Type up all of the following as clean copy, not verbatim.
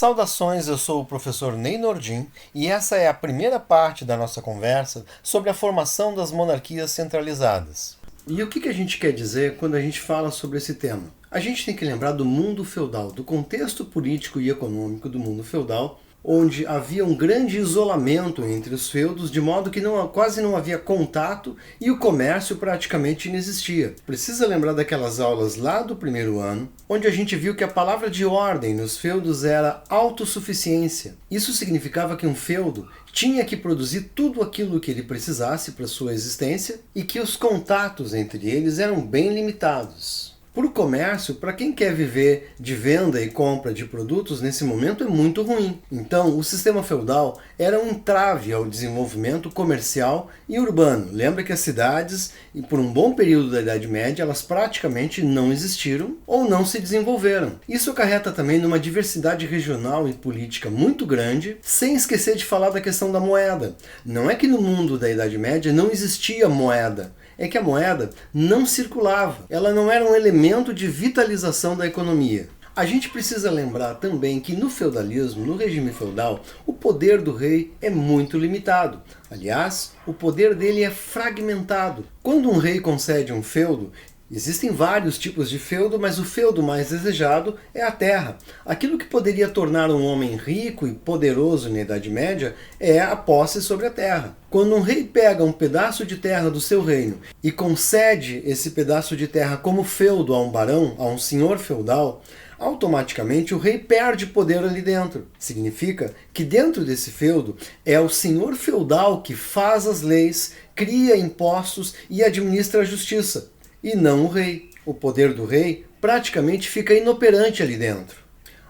Saudações, eu sou o professor Ney Nordin e essa é a primeira parte da nossa conversa sobre a formação das monarquias centralizadas. E o que a gente quer dizer quando a gente fala sobre esse tema? A gente tem que lembrar do mundo feudal, do contexto político e econômico do mundo feudal, onde havia um grande isolamento entre os feudos, de modo que quase não havia contato e o comércio praticamente inexistia. Precisa lembrar daquelas aulas lá do primeiro ano, onde a gente viu que a palavra de ordem nos feudos era autossuficiência. Isso significava que um feudo tinha que produzir tudo aquilo que ele precisasse para sua existência e que os contatos entre eles eram bem limitados. Para o comércio, para quem quer viver de venda e compra de produtos, nesse momento é muito ruim. Então, o sistema feudal era um entrave ao desenvolvimento comercial e urbano. Lembra que as cidades, e por um bom período da Idade Média, elas praticamente não existiram ou não se desenvolveram. Isso acarreta também numa diversidade regional e política muito grande, sem esquecer de falar da questão da moeda. Não é que no mundo da Idade Média não existia moeda, é que a moeda não circulava, ela não era um elemento de vitalização da economia. A gente precisa lembrar também que no feudalismo, no regime feudal, o poder do rei é muito limitado. Aliás, o poder dele é fragmentado. Quando um rei concede um feudo, existem vários tipos de feudo, mas o feudo mais desejado é a terra. Aquilo que poderia tornar um homem rico e poderoso na Idade Média é a posse sobre a terra. Quando um rei pega um pedaço de terra do seu reino e concede esse pedaço de terra como feudo a um barão, a um senhor feudal, automaticamente o rei perde poder ali dentro. Significa que dentro desse feudo é o senhor feudal que faz as leis, cria impostos e administra a justiça, e não o rei. O poder do rei praticamente fica inoperante ali dentro.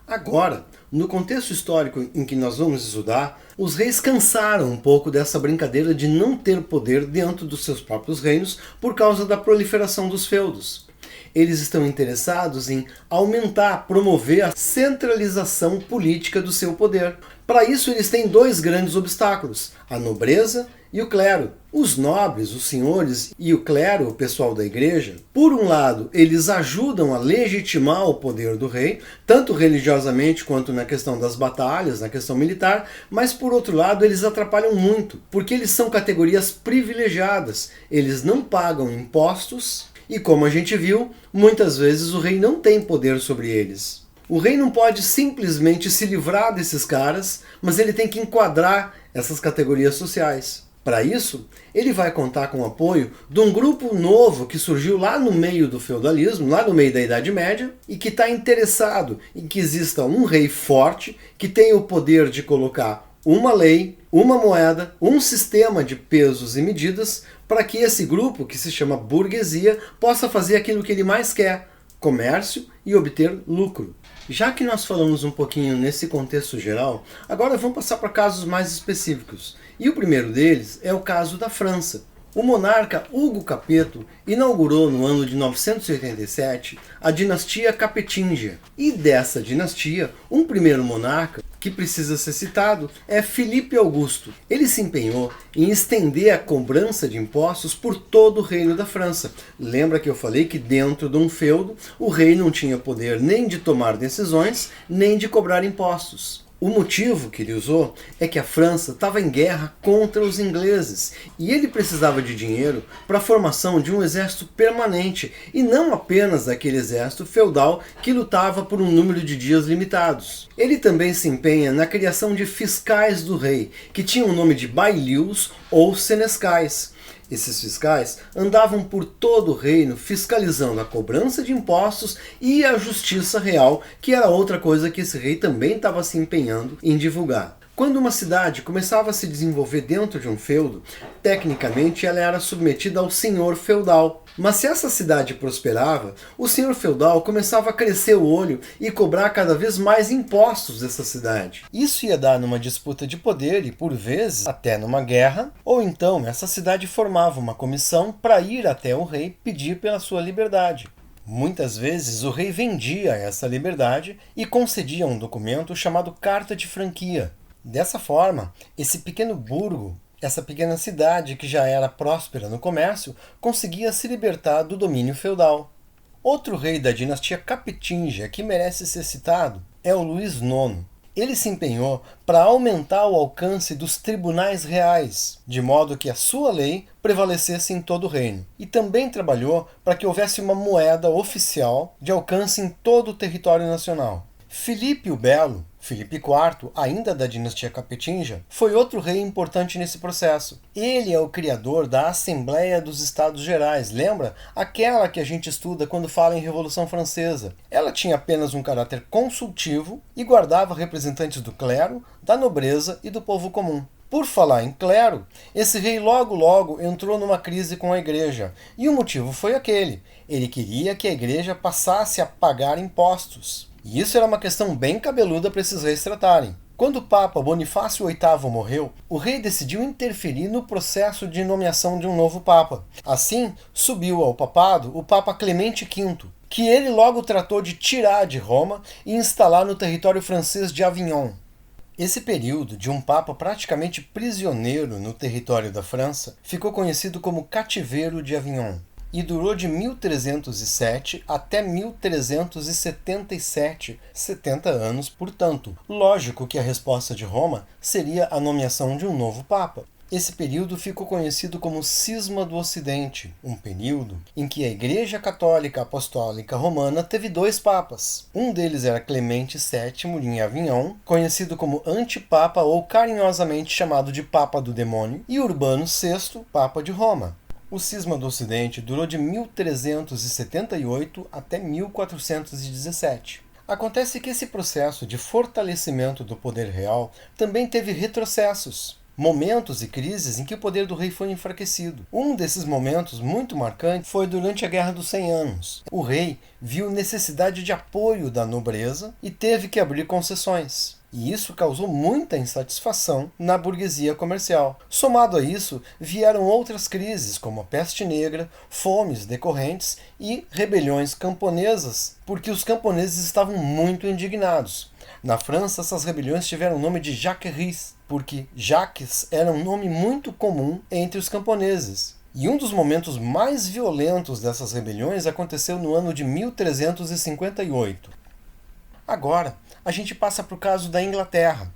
Agora, no contexto histórico em que nós vamos estudar, os reis cansaram um pouco dessa brincadeira de não ter poder dentro dos seus próprios reinos por causa da proliferação dos feudos. Eles estão interessados em aumentar, promover a centralização política do seu poder. Para isso, eles têm dois grandes obstáculos: a nobreza e o clero. Os nobres, os senhores e o clero, o pessoal da igreja, por um lado, eles ajudam a legitimar o poder do rei, tanto religiosamente quanto na questão das batalhas, na questão militar, mas por outro lado, eles atrapalham muito, porque eles são categorias privilegiadas, eles não pagam impostos e, como a gente viu, muitas vezes o rei não tem poder sobre eles. O rei não pode simplesmente se livrar desses caras, mas ele tem que enquadrar essas categorias sociais. Para isso, ele vai contar com o apoio de um grupo novo que surgiu lá no meio do feudalismo, lá no meio da Idade Média, e que está interessado em que exista um rei forte que tenha o poder de colocar uma lei, uma moeda, um sistema de pesos e medidas para que esse grupo, que se chama burguesia, possa fazer aquilo que ele mais quer: comércio e obter lucro. Já que nós falamos um pouquinho nesse contexto geral, agora vamos passar para casos mais específicos. E o primeiro deles é o caso da França. O monarca Hugo Capeto inaugurou no ano de 987 a dinastia Capetingia. E dessa dinastia, um primeiro monarca que precisa ser citado é Filipe Augusto. Ele se empenhou em estender a cobrança de impostos por todo o reino da França. Lembra que eu falei que dentro de um feudo o rei não tinha poder nem de tomar decisões, nem de cobrar impostos. O motivo que ele usou é que a França estava em guerra contra os ingleses e ele precisava de dinheiro para a formação de um exército permanente e não apenas daquele exército feudal que lutava por um número de dias limitados. Ele também se empenha na criação de fiscais do rei, que tinham o nome de bailius ou senescais. Esses fiscais andavam por todo o reino fiscalizando a cobrança de impostos e a justiça real, que era outra coisa que esse rei também estava se empenhando em divulgar. Quando uma cidade começava a se desenvolver dentro de um feudo, tecnicamente ela era submetida ao senhor feudal. Mas se essa cidade prosperava, o senhor feudal começava a crescer o olho e cobrar cada vez mais impostos dessa cidade. Isso ia dar numa disputa de poder e, por vezes, até numa guerra, ou então essa cidade formava uma comissão para ir até o rei pedir pela sua liberdade. Muitas vezes o rei vendia essa liberdade e concedia um documento chamado Carta de Franquia. Dessa forma, esse pequeno burgo, essa pequena cidade que já era próspera no comércio, conseguia se libertar do domínio feudal. Outro rei da dinastia Capetingia que merece ser citado é o Luís IX. Ele se empenhou para aumentar o alcance dos tribunais reais, de modo que a sua lei prevalecesse em todo o reino. E também trabalhou para que houvesse uma moeda oficial de alcance em todo o território nacional. Filipe o Belo, Filipe IV, ainda da dinastia Capetinga, foi outro rei importante nesse processo. Ele é o criador da Assembleia dos Estados Gerais, lembra? Aquela que a gente estuda quando fala em Revolução Francesa. Ela tinha apenas um caráter consultivo e guardava representantes do clero, da nobreza e do povo comum. Por falar em clero, esse rei logo entrou numa crise com a igreja, e o motivo foi aquele: ele queria que a igreja passasse a pagar impostos. E isso era uma questão bem cabeluda para esses reis tratarem. Quando o Papa Bonifácio VIII morreu, o rei decidiu interferir no processo de nomeação de um novo Papa. Assim, subiu ao papado o Papa Clemente V, que ele logo tratou de tirar de Roma e instalar no território francês de Avignon. Esse período de um Papa praticamente prisioneiro no território da França ficou conhecido como Cativeiro de Avignon e durou de 1307 até 1377, 70 anos, portanto. Lógico que a resposta de Roma seria a nomeação de um novo Papa. Esse período ficou conhecido como Cisma do Ocidente, um período em que a Igreja Católica Apostólica Romana teve dois papas. Um deles era Clemente VII em Avignon, conhecido como Antipapa ou carinhosamente chamado de Papa do Demônio, e Urbano VI, Papa de Roma. O Cisma do Ocidente durou de 1378 até 1417. Acontece que esse processo de fortalecimento do poder real também teve retrocessos, momentos e crises em que o poder do rei foi enfraquecido. Um desses momentos muito marcante foi durante a Guerra dos 100 Anos. O rei viu necessidade de apoio da nobreza e teve que abrir concessões. E isso causou muita insatisfação na burguesia comercial. Somado a isso, vieram outras crises, como a peste negra, fomes decorrentes e rebeliões camponesas, porque os camponeses estavam muito indignados. Na França, essas rebeliões tiveram o nome de Jacqueries, porque Jacques era um nome muito comum entre os camponeses. E um dos momentos mais violentos dessas rebeliões aconteceu no ano de 1358. Agora, a gente passa para o caso da Inglaterra.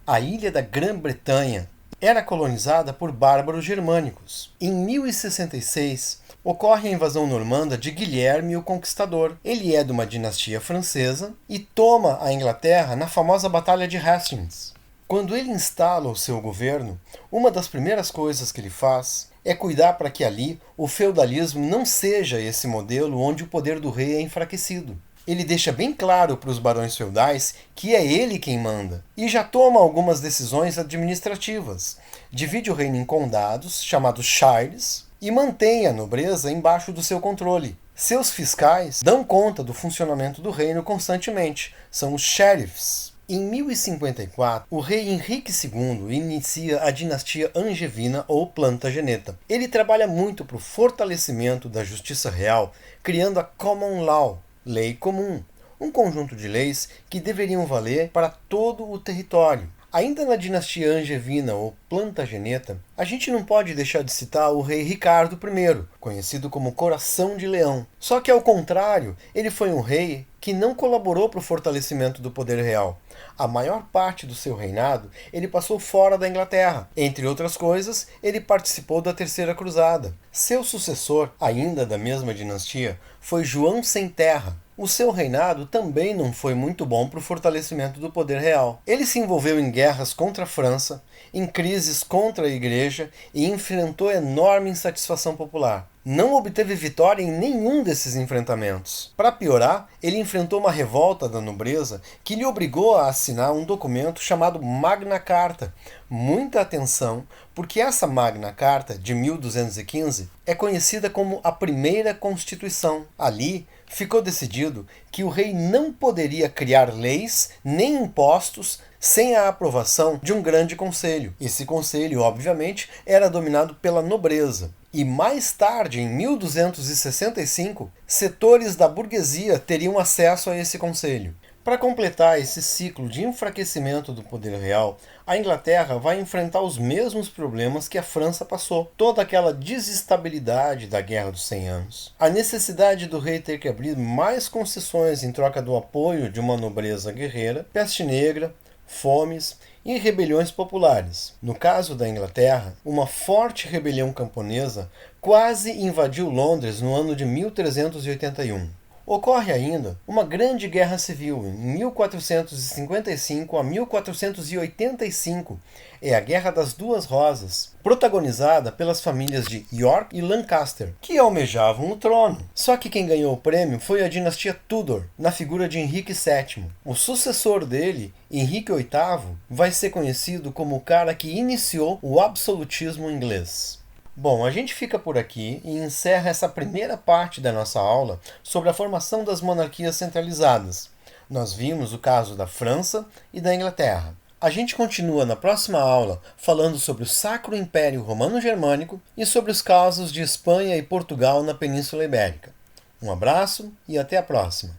A ilha da Grã-Bretanha era colonizada por bárbaros germânicos. Em 1066, ocorre a invasão normanda de Guilherme o Conquistador. Ele é de uma dinastia francesa e toma a Inglaterra na famosa Batalha de Hastings. Quando ele instala o seu governo, uma das primeiras coisas que ele faz é cuidar para que ali o feudalismo não seja esse modelo onde o poder do rei é enfraquecido. Ele deixa bem claro para os barões feudais que é ele quem manda, e já toma algumas decisões administrativas. Divide o reino em condados, chamados shires, e mantém a nobreza embaixo do seu controle. Seus fiscais dão conta do funcionamento do reino constantemente, são os sheriffs. Em 1054, o rei Henrique II inicia a dinastia angevina ou Plantageneta. Ele trabalha muito para o fortalecimento da justiça real, criando a Common Law, lei comum, um conjunto de leis que deveriam valer para todo o território. Ainda na dinastia angevina ou Plantageneta, a gente não pode deixar de citar o rei Ricardo I, conhecido como Coração de Leão. Só que, ao contrário, ele foi um rei que não colaborou para o fortalecimento do poder real. A maior parte do seu reinado ele passou fora da Inglaterra. Entre outras coisas, ele participou da Terceira Cruzada. Seu sucessor, ainda da mesma dinastia, foi João Sem Terra. O seu reinado também não foi muito bom para o fortalecimento do poder real. Ele se envolveu em guerras contra a França, em crises contra a Igreja e enfrentou enorme insatisfação popular. Não obteve vitória em nenhum desses enfrentamentos. Para piorar, ele enfrentou uma revolta da nobreza que lhe obrigou a assinar um documento chamado Magna Carta. Muita atenção, porque essa Magna Carta, de 1215, é conhecida como a Primeira Constituição. Ali, ficou decidido que o rei não poderia criar leis nem impostos sem a aprovação de um grande conselho. Esse conselho, obviamente, era dominado pela nobreza. E mais tarde, em 1265, setores da burguesia teriam acesso a esse conselho. Para completar esse ciclo de enfraquecimento do poder real, a Inglaterra vai enfrentar os mesmos problemas que a França passou. Toda aquela desestabilidade da Guerra dos 100 Anos. A necessidade do rei ter que abrir mais concessões em troca do apoio de uma nobreza guerreira, peste negra, fomes e rebeliões populares. No caso da Inglaterra, uma forte rebelião camponesa quase invadiu Londres no ano de 1381. Ocorre ainda uma grande guerra civil em 1455 a 1485, é a Guerra das Duas Rosas, protagonizada pelas famílias de York e Lancaster, que almejavam o trono. Só que quem ganhou o prêmio foi a dinastia Tudor, na figura de Henrique VII. O sucessor dele, Henrique VIII, vai ser conhecido como o cara que iniciou o absolutismo inglês. Bom, a gente fica por aqui e encerra essa primeira parte da nossa aula sobre a formação das monarquias centralizadas. Nós vimos o caso da França e da Inglaterra. A gente continua na próxima aula falando sobre o Sacro Império Romano-Germânico e sobre os casos de Espanha e Portugal na Península Ibérica. Um abraço e até a próxima!